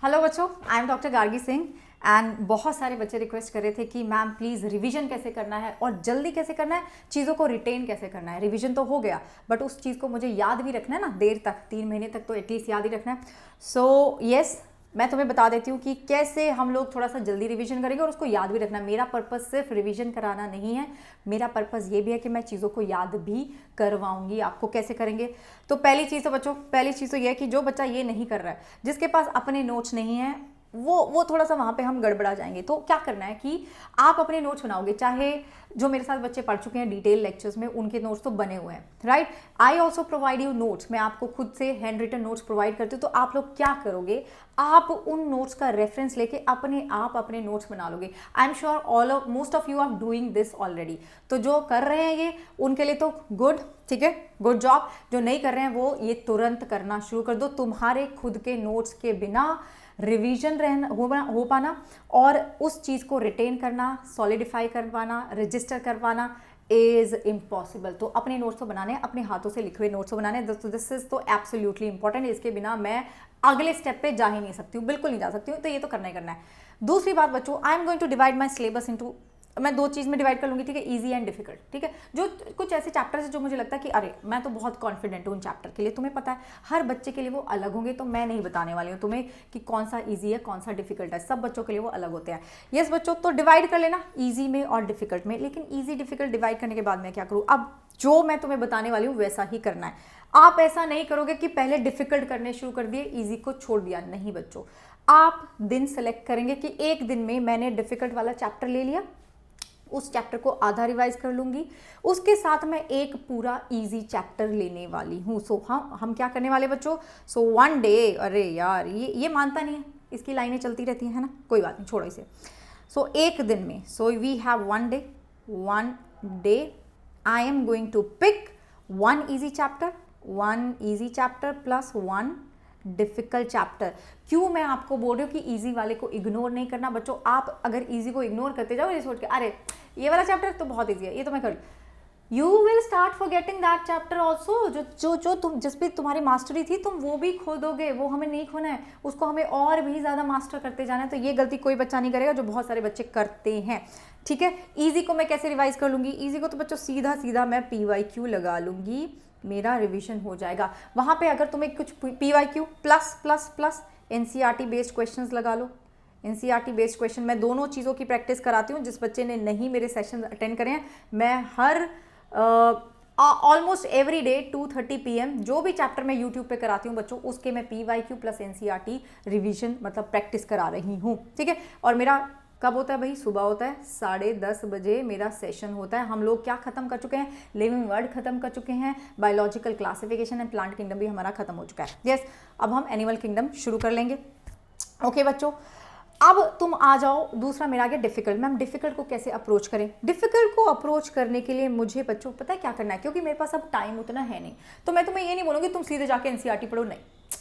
Hello बच्चों, I M doctor Gargi Singh and बहुत सारे बच्चे रिक्वेस्ट कर रहे थे कि मैम प्लीज़ रिवीजन कैसे करना है और जल्दी कैसे करना है, चीज़ों को रिटेन कैसे करना है। रिवीजन तो हो गया बट उस चीज़ को मुझे याद भी रखना है ना, देर तक 3 महीने तक तो एटलीस्ट याद ही रखना है। सो यस, मैं तुम्हें बता देती हूँ कि कैसे हम लोग थोड़ा सा जल्दी रिवीजन करेंगे और उसको याद भी रखना। मेरा पर्पज़ सिर्फ रिवीजन कराना नहीं है, मेरा पर्पज़ ये भी है कि मैं चीज़ों को याद भी करवाऊंगी आपको। कैसे करेंगे? तो पहली चीज़ तो बच्चों, पहली चीज़ तो ये है कि जो बच्चा ये नहीं कर रहा है, जिसके पास अपने नोट्स नहीं है, वो थोड़ा सा वहाँ पे हम गड़बड़ा जाएंगे। तो क्या करना है कि आप अपने नोट्स बनाओगे, चाहे जो मेरे साथ बच्चे पढ़ चुके हैं डिटेल लेक्चर्स में, उनके नोट्स तो बने हुए हैं, right. I also provide you notes, मैं आपको खुद से हैंड रिटन नोट्स प्रोवाइड करती हूँ। तो आप लोग क्या करोगे, आप उन नोट्स का रेफरेंस लेके अपने आप अपने नोट्स बना लोगे। I am sure most of you are doing this already. तो जो कर रहे हैं ये, उनके लिए तो गुड, ठीक है, गुड जॉब। जो नहीं कर रहे हैं वो ये तुरंत करना शुरू कर दो। तुम्हारे खुद के नोट्स के बिना रिवीजन हो पाना और उस चीज़ को रिटेन करना, सॉलिडिफाई कर पाना, रजिस्टर कर पाना इज इम्पॉसिबल। तो अपने नोट्स तो बनाने हैं, अपने हाथों से लिखे हुए नोट्स तो बनाने हैं। दिस इज तो एब्सोल्युटली इंपॉर्टेंट। इसके बिना मैं अगले स्टेप पे जा ही नहीं सकती हूँ, बिल्कुल नहीं जा सकती हूँ। तो ये तो करना ही करना है। दूसरी बात बच्चों, I am going to divide my syllabus into, मैं 2 चीज़ में डिवाइड कर लूँगी, ठीक है, ईजी एंड डिफिकल्ट, ठीक है। जो कुछ ऐसे चैप्टर्स जो मुझे लगता है कि अरे मैं तो बहुत कॉन्फिडेंट हूँ उन चैप्टर के लिए, तुम्हें पता है हर बच्चे के लिए वो अलग होंगे, तो मैं नहीं बताने वाली हूँ तुम्हें कि कौन सा ईजी है कौन सा डिफिकल्ट है, सब बच्चों के लिए वो अलग होते हैं। यस बच्चों, तो डिवाइड कर लेना ईजी में और डिफिकल्ट में। लेकिन ईजी डिफिकल्ट डिवाइड करने के बाद मैं क्या करूँ, अब जो मैं तुम्हें बताने वाली हूँ वैसा ही करना है। आप ऐसा नहीं करोगे कि पहले डिफिकल्ट करने शुरू कर दिए, ईजी को छोड़ दिया। नहीं बच्चों, आप दिन सेलेक्ट करेंगे कि एक दिन में मैंने डिफिकल्ट वाला चैप्टर ले लिया, उस चैप्टर को आधा रिवाइज कर लूंगी, उसके साथ मैं एक पूरा इजी चैप्टर लेने वाली हूँ। सो हम क्या करने वाले बच्चों, सो वन डे, अरे यार ये मानता नहीं है, इसकी लाइनें चलती रहती हैं, है ना, कोई बात नहीं, छोड़ो इसे। सो एक दिन में, so we have one day I am going to pick one easy chapter plus one difficult chapter. क्यों मैं आपको बोल रही हूँ कि इजी वाले को इग्नोर नहीं करना बच्चों। आप अगर इजी को इग्नोर करते जाओ, ये सोच के अरे ये वाला चैप्टर तो बहुत इजी है, ये तो मैं कर लूँ, you will start forgetting that chapter also. जो तुम जिस पे तुम्हारी मास्टरी थी तुम वो भी खो दोगे। वो हमें नहीं खोना है, उसको हमें और भी ज़्यादा मास्टर करते जाना है। तो ये गलती कोई बच्चा नहीं करेगा, जो बहुत सारे बच्चे करते हैं, ठीक है। ईजी को मैं कैसे रिवाइज कर लूँगी, ईजी को तो बच्चों सीधा सीधा मैं PYQ लगा लूँगी, मेरा रिवीजन हो जाएगा। वहाँ पे अगर तुम्हें कुछ PYQ plus plus plus NCERT based questions लगा लो। NCERT बेस्ड क्वेश्चन, मैं दोनों चीज़ों की प्रैक्टिस कराती हूँ। जिस बच्चे ने नहीं मेरे सेशन अटेंड करे हैं, मैं हर ऑलमोस्ट एवरी डे 2:30 PM जो भी चैप्टर मैं यूट्यूब पे कराती हूँ बच्चों, उसके मैं PYQ प्लस NCERT रिवीजन मतलब प्रैक्टिस करा रही हूँ, ठीक है। और मेरा कब होता है भाई, सुबह होता है, 10:30 बजे मेरा सेशन होता है। हम लोग क्या खत्म कर चुके हैं, लिविंग वर्ड खत्म कर चुके हैं, biological classification and plant kingdom भी हमारा खत्म हो चुका है। यस, अब हम एनिमल किंगडम शुरू कर लेंगे। ओके बच्चों, अब तुम आ जाओ, दूसरा मेरा आ गया डिफिकल्ट। मैम डिफिकल्ट को कैसे अप्रोच करें? डिफिकल्ट को अप्रोच करने के लिए मुझे बच्चों पता है क्या करना है, क्योंकि मेरे पास अब टाइम उतना है नहीं। तो मैं तुम्हें ये नहीं बोलूँगी तुम सीधे जाके NCERT पढ़ो, नहीं,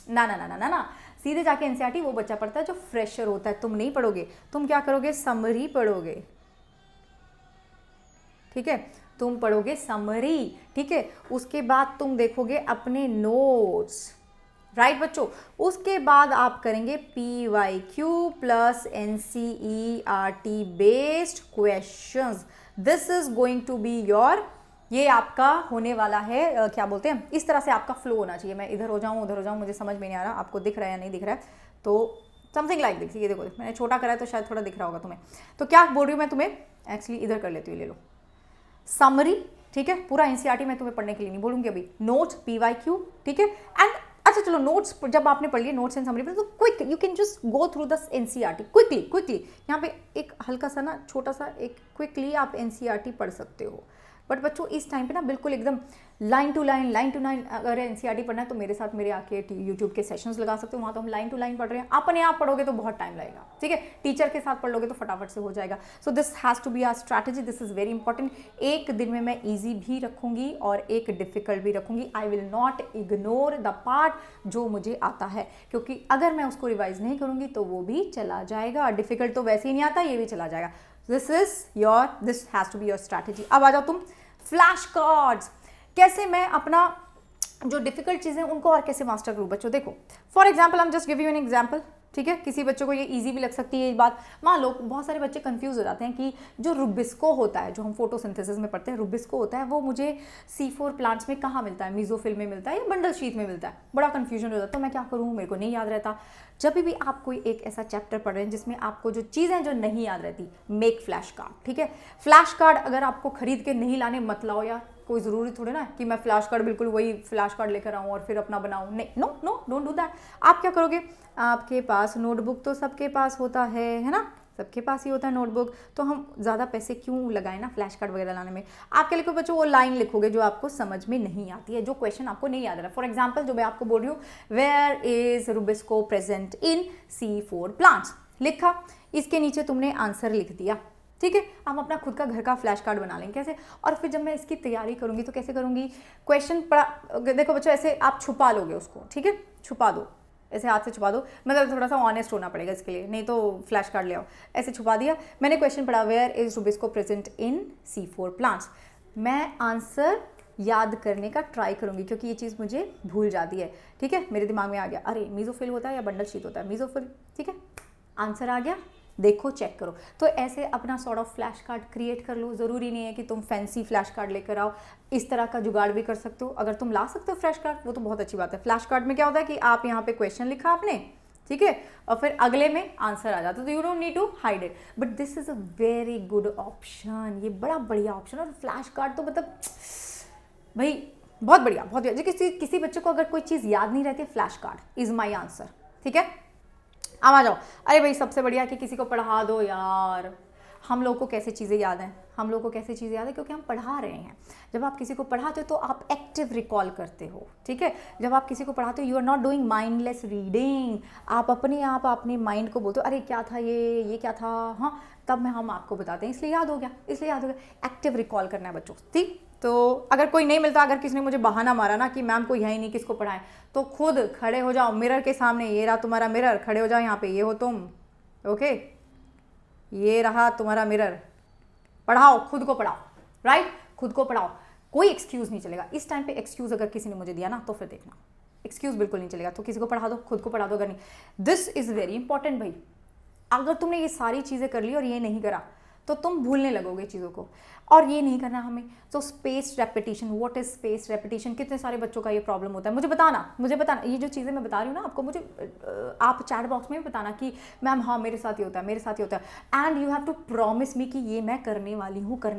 ना ना ना ना ना ना। सीधे जाके NCERT वो बच्चा पढ़ता है जो फ्रेशर होता है। तुम नहीं पढ़ोगे, तुम क्या करोगे, समरी पढ़ोगे, ठीक है, तुम पढ़ोगे समरी, ठीक है। उसके बाद तुम देखोगे अपने नोट्स, राइट बच्चों। उसके बाद आप करेंगे PYQ plus NCERT based questions. This is going to be your, ये आपका होने वाला है क्या बोलते हैं, इस तरह से आपका फ्लो होना चाहिए। मैं इधर हो जाऊँ उधर हो जाऊँ, मुझे समझ में नहीं आ रहा, आपको दिख रहा है या नहीं दिख रहा है, तो समथिंग लाइक दिख, ये देखो मैंने छोटा करा है तो शायद थोड़ा दिख रहा होगा तुम्हें। तो क्या बोल रही हूँ मैं तुम्हें, एक्चुअली इधर कर लेती हूँ, ले लो समरी, ठीक है। पूरा NCERT मैं तुम्हें पढ़ने के लिए नहीं बोलूँगी अभी, नोट्स PYQ, ठीक है। एंड अच्छा चलो, नोट्स जब आपने पढ़ लिया, नोट्स एंड समरी, तो quick you can just go through the NCERT quickly. यहाँ पे एक हल्का सा ना, छोटा सा एक क्विकली आप NCERT पढ़ सकते हो। बट बच्चों इस टाइम पे ना बिल्कुल एकदम लाइन टू लाइन अगर NCERT पढ़ना है तो मेरे साथ मेरे आके यूट्यूब के सेशंस लगा सकते हो, वहाँ तो हम लाइन टू लाइन पढ़ रहे हैं। अपने आप पढ़ोगे तो बहुत टाइम लगेगा, ठीक है। टीचर के साथ पढ़ लोगे तो फटाफट से हो जाएगा। So this has to be our strategy, this is very important. एक दिन में मैं ईजी भी रखूँगी और एक डिफिकल्ट भी रखूँगी। I will not ignore the part जो मुझे आता है, क्योंकि अगर मैं उसको रिवाइज नहीं करूँगी तो वो भी चला जाएगा। डिफिकल्ट तो वैसे ही नहीं आता, ये भी चला जाएगा। This has to be your strategy. अब आ जाओ तुम फ्लैश कार्ड्स, कैसे मैं अपना जो डिफिकल्ट चीज़ें उनको और कैसे मास्टर करूँ बच्चों। देखो for example, I am just give you an example, ठीक है, किसी बच्चों को ये इजी भी लग सकती है ये बात। मान लो बहुत सारे बच्चे कंफ्यूज हो जाते हैं कि जो रुबिस्को होता है, जो हम फोटोसिंथेसिस में पढ़ते हैं, रुबिस्को होता है वो मुझे C4 प्लांट्स में कहाँ मिलता है, मीजोफिल में मिलता है या बंडल शीट में मिलता है, बड़ा कन्फ्यूजन हो जाता है। तो मैं क्या करूँ, मेरे को नहीं याद रहता। जब भी आप कोई एक ऐसा चैप्टर पढ़ रहे हैं जिसमें आपको जो चीज़ें जो नहीं याद रहती, मेक फ्लैश कार्ड। ठीक है, फ्लैश कार्ड अगर आपको खरीद के नहीं लाने मत लाओ यार, कोई ज़रूरी थोड़ी ना कि मैं फ्लैश कार्ड बिल्कुल वही फ्लैश कार्ड लेकर आऊँ और फिर अपना बनाऊँ, नहीं, no no don't do that. आप क्या करोगे, आपके पास नोटबुक तो सबके पास होता है ना, सबके पास ही होता है नोटबुक, तो हम ज़्यादा पैसे क्यों लगाएं ना फ्लैश कार्ड वगैरह लाने में। आपके लिए बच्चों वो लाइन लिखोगे जो आपको समझ में नहीं आती है, जो क्वेश्चन आपको नहीं याद रहा। फॉर एग्जांपल जो मैं आपको बोल रही हूँ, where is rubisco present in C4 plants, लिखा, इसके नीचे तुमने आंसर लिख दिया। ठीक है, हम अपना खुद का घर का फ्लैश कार्ड बना लेंगे कैसे, और फिर जब मैं इसकी तैयारी करूंगी तो कैसे करूंगी, क्वेश्चन पढ़ा, देखो बच्चों ऐसे आप छुपा लोगे उसको, ठीक है, छुपा दो, ऐसे हाथ से छुपा दो, मतलब थोड़ा सा ऑनेस्ट होना पड़ेगा इसके लिए, नहीं तो फ्लैश कार्ड ले आओ। ऐसे छुपा दिया, मैंने क्वेश्चन पढ़ा, where is rubisco present in C4 plants, मैं आंसर याद करने का ट्राई करूंगी क्योंकि ये चीज़ मुझे भूल जाती है। ठीक है, मेरे दिमाग में आ गया, अरे मीजोफिल होता है या बंडल शीट होता है, मीजोफिल, ठीक है, आंसर आ गया, देखो चेक करो। तो ऐसे अपना sort of flash card create कर लो। ज़रूरी नहीं है कि तुम फैंसी फ्लैश कार्ड लेकर आओ, इस तरह का जुगाड़ भी कर सकते हो। अगर तुम ला सकते हो फ्लैश कार्ड वो तो बहुत अच्छी बात है। फ्लैश कार्ड में क्या होता है कि आप यहाँ पे क्वेश्चन लिखा आपने, ठीक है, और फिर अगले में आंसर आ जाता है, तो you don't need to hide it, but this is a very good option, ये बड़ा बढ़िया ऑप्शन। और फ्लैश कार्ड तो मतलब भाई बहुत बढ़िया, बहुत बढ़िया। किसी बच्चे को अगर कोई चीज़ याद नहीं रहती, flash card is my answer. ठीक है, अब आ जाओ, अरे भाई सबसे बढ़िया कि किसी को पढ़ा दो यार। हम लोग को कैसे चीज़ें याद हैं, हम लोग को कैसे चीज़ें याद है, क्योंकि हम पढ़ा रहे हैं। जब आप किसी को पढ़ाते हो तो आप एक्टिव रिकॉल करते हो। ठीक है, जब आप किसी को पढ़ाते हो you are not doing mindless reading, आप अपने माइंड को बोलते हो, अरे क्या था ये क्या था, हाँ, तब हम आपको बताते हैं, इसलिए याद हो गया, इसलिए याद हो गया। एक्टिव रिकॉल करना है बच्चों, ठीक। तो अगर कोई नहीं मिलता, अगर किसी ने मुझे बहाना मारा ना कि मैम को यही नहीं किसको पढ़ाएं, तो खुद खड़े हो जाओ मिरर के सामने, ये रहा तुम्हारा मिरर, खड़े हो जाओ यहाँ पे, ये हो तुम, ओके, ये रहा तुम्हारा मिरर, पढ़ाओ, खुद को पढ़ाओ, राइट, खुद को पढ़ाओ, कोई एक्सक्यूज नहीं चलेगा। इस टाइम पे एक्सक्यूज अगर किसी ने मुझे दिया ना तो फिर देखना, एक्सक्यूज बिल्कुल नहीं चलेगा। तो किसी को पढ़ा दो, खुद को पढ़ा दो, अगर नहीं। दिस इज वेरी इंपॉर्टेंट भाई, अगर तुमने ये सारी चीजें कर ली और ये नहीं करा तो तुम भूलने लगोगे चीज़ों को, और ये नहीं करना हमें। तो space repetition, what is space repetition, कितने सारे बच्चों का ये प्रॉब्लम होता है, मुझे बताना, ये जो चीज़ें मैं बता रही हूँ ना आपको, मुझे आप चैट बॉक्स में भी बताना कि मैम हाँ मेरे साथ ही होता है, मेरे साथ ही होता है, and you have to promise me कि ये मैं करने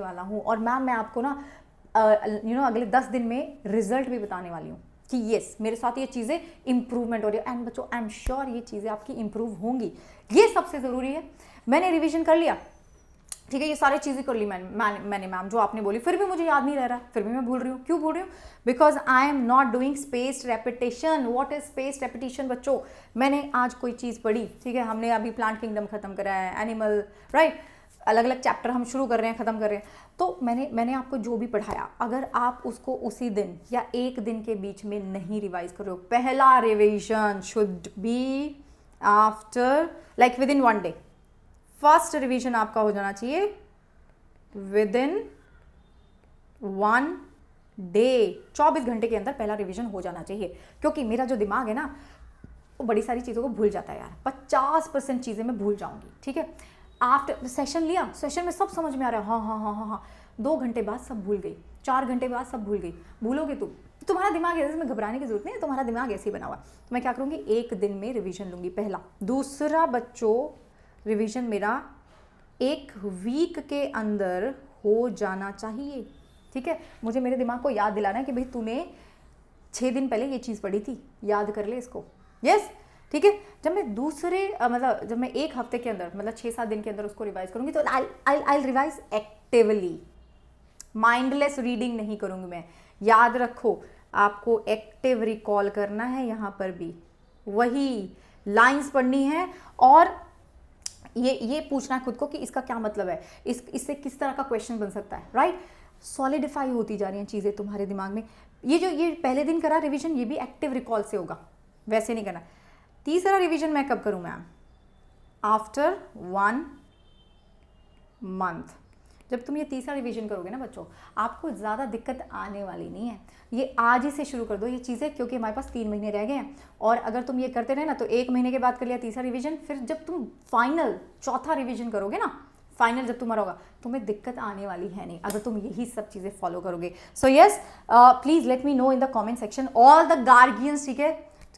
वाला हूँ, और मैम मैं आपको ना अगले 10 दिन में रिजल्ट भी बताने वाली हूँ कि यस मेरे साथ ये चीज़ें इंप्रूवमेंट हो रही है। एंड बच्चों आई एम श्योर ये चीज़ें आपकी इंप्रूव होंगी, ये सबसे ज़रूरी है। मैंने रिविजन कर लिया, ठीक है, ये सारी चीज़ें कर ली मैंने मैम जो आपने बोली, फिर भी मुझे याद नहीं रह रहा, फिर भी मैं भूल रही हूँ। क्यों भूल रही हूँ? Because I am not doing space repetition. What is space repetition बच्चों? मैंने आज कोई चीज़ पढ़ी, ठीक है, हमने अभी प्लांट किंगडम खत्म करा है, एनिमल, राइट, अलग अलग चैप्टर हम शुरू कर रहे हैं, ख़त्म कर रहे हैं, तो मैंने आपको जो भी पढ़ाया, अगर आप उसको उसी दिन या एक दिन के बीच में नहीं रिवाइज कर रहे हो, पहला revision should be after like with in 1 day. First revision आपका हो जाना चाहिए विद इन 1 डे, 24 घंटे के अंदर पहला रिवीजन हो जाना चाहिए, क्योंकि मेरा जो दिमाग है ना वो बड़ी सारी चीज़ों को भूल जाता है यार, 50% चीज़ें मैं भूल जाऊंगी। ठीक है, आफ्टर सेशन लिया, सेशन में सब समझ में आ रहा है, हाँ हाँ हाँ हाँ हाँ, 2 घंटे बाद सब भूल गई, 4 घंटे बाद सब भूल गई, भूलोगे तुम, तुम्हारा दिमाग है, इसमें घबराने की जरूरत नहीं है, तुम्हारा दिमाग ऐसे ही बना हुआ है। तो मैं क्या करूँगी, 1 दिन में रिवीजन लूँगी, पहला। दूसरा बच्चों, रिवीजन मेरा 1 वीक के अंदर हो जाना चाहिए। ठीक है, मुझे मेरे दिमाग को याद दिलाना है कि भाई तूने 6 दिन पहले ये चीज़ पढ़ी थी, याद कर ले इसको, यस। ठीक है, जब मैं 1 हफ्ते के अंदर, मतलब 6-7 दिन के अंदर उसको रिवाइज करूंगी, तो I revise actively, mindless reading नहीं करूंगी मैं। याद रखो, आपको एक्टिव रिकॉल करना है, यहाँ पर भी वही लाइंस पढ़नी है, और ये पूछना है खुद को कि इसका क्या मतलब है, इससे किस तरह का क्वेश्चन बन सकता है, राइट। सॉलिडिफाई होती जा रही हैं चीज़ें तुम्हारे दिमाग में। ये पहले दिन करा रिवीजन, ये भी एक्टिव रिकॉल से होगा, वैसे नहीं करना। तीसरा रिवीजन मैं कब करूं मैम? After 1 month. जब तुम ये तीसरा रिवीजन करोगे ना बच्चों, आपको ज़्यादा दिक्कत आने वाली नहीं है। ये आज ही से शुरू कर दो ये चीज़ें, क्योंकि हमारे पास 3 महीने रह गए हैं। और अगर तुम ये करते रहे ना तो 1 महीने के बाद कर लिया तीसरा रिवीजन, फिर जब तुम फाइनल चौथा रिवीजन करोगे ना, फाइनल जब तुम्हारा होगा, तुम्हें दिक्कत आने वाली है नहीं अगर तुम यही सब चीज़ें फॉलो करोगे। So yes, please let me know in the comment section all the guardians, ठीक है,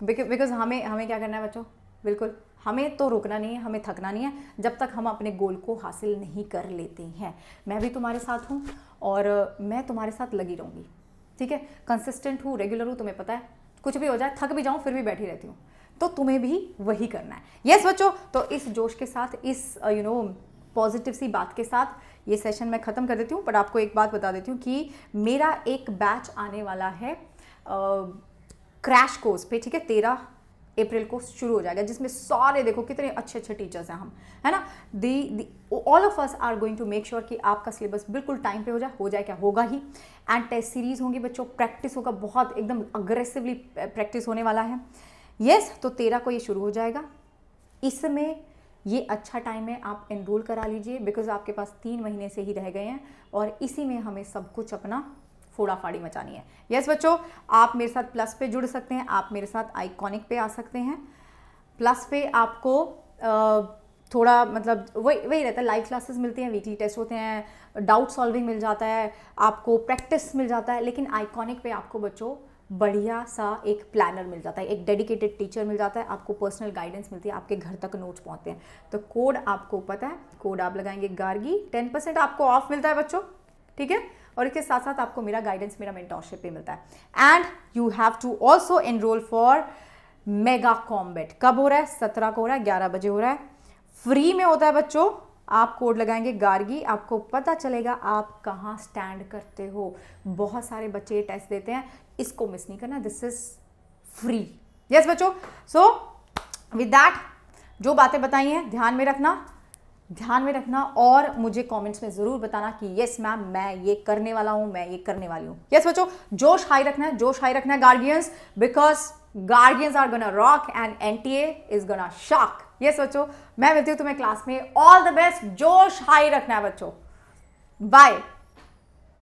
बिकॉज हमें क्या करना है बच्चों, बिल्कुल हमें तो रुकना नहीं है, हमें थकना नहीं है जब तक हम अपने गोल को हासिल नहीं कर लेते हैं। मैं भी तुम्हारे साथ हूँ और मैं तुम्हारे साथ लगी रहूँगी, ठीक है, कंसिस्टेंट हूँ, रेगुलर हूँ, तुम्हें पता है कुछ भी हो जाए, थक भी जाऊँ फिर भी बैठी रहती हूँ, तो तुम्हें भी वही करना है। यस बच्चों, तो इस जोश के साथ, इस पॉजिटिव सी बात के साथ ये सेशन मैं ख़त्म कर देती हूँ। बट आपको एक बात बता देती हूँ कि मेरा एक बैच आने वाला है क्रैश कोर्स पे, ठीक है, 13 अप्रैल को शुरू हो जाएगा, जिसमें सारे देखो कितने अच्छे अच्छे टीचर्स हैं हम, है ना। All of us are going to make sure कि आपका सिलेबस बिल्कुल टाइम पे हो जाए क्या होगा ही। एंड टेस्ट सीरीज होंगी बच्चों, प्रैक्टिस होगा, बहुत एकदम अग्रेसिवली प्रैक्टिस होने वाला है। यस, तो 13 को ये शुरू हो जाएगा। इसमें ये अच्छा टाइम है, आप एनरोल करा लीजिए, बिकॉज आपके पास 3 महीने से ही रह गए हैं और इसी में हमें सब कुछ अपना फोड़ा फाड़ी मचानी है। यस बच्चों, आप मेरे साथ प्लस पे जुड़ सकते हैं, आप मेरे साथ आइकॉनिक पे आ सकते हैं। प्लस पे आपको थोड़ा मतलब वही रहता है, लाइव क्लासेस मिलती हैं, वीकली टेस्ट होते हैं, डाउट सॉल्विंग मिल जाता है, आपको प्रैक्टिस मिल जाता है। लेकिन आइकॉनिक पे आपको बच्चों बढ़िया सा एक प्लानर मिल जाता है, एक डेडिकेटेड टीचर मिल जाता है, आपको पर्सनल गाइडेंस मिलती है, आपके घर तक नोट्स पहुंचते हैं। तो कोड आपको पता है, कोड आप लगाएंगे गार्गी, 10% आपको ऑफ मिलता है बच्चों, ठीक है। और इसके साथ साथ आपको मेरा गाइडेंस, मेरा मेंटोरशिप भी मिलता है। And you have to also enrol for mega combat. कब हो रहा है? 17 को हो रहा है, 11 बजे हो रहा है, फ्री में होता है बच्चों। आप कोड लगाएंगे गार्गी, आपको पता चलेगा आप कहाँ स्टैंड करते हो। बहुत सारे बच्चे टेस्ट देते हैं, इसको मिस नहीं करना, दिस इज फ्री। यस बच्चों, सो विद दैट जो बातें बताई हैं ध्यान में रखना और मुझे कमेंट्स में जरूर बताना कि यस मैम मैं ये करने वाला हूं, मैं ये करने वाली हूं। यस बच्चों, जोश हाई रखना है guardians, because guardians are gonna rock and NTA is gonna shock. Yes बच्चों, मैं मिलती हूं तुम्हें क्लास में, ऑल द बेस्ट, जोश हाई रखना है बच्चों, बाय।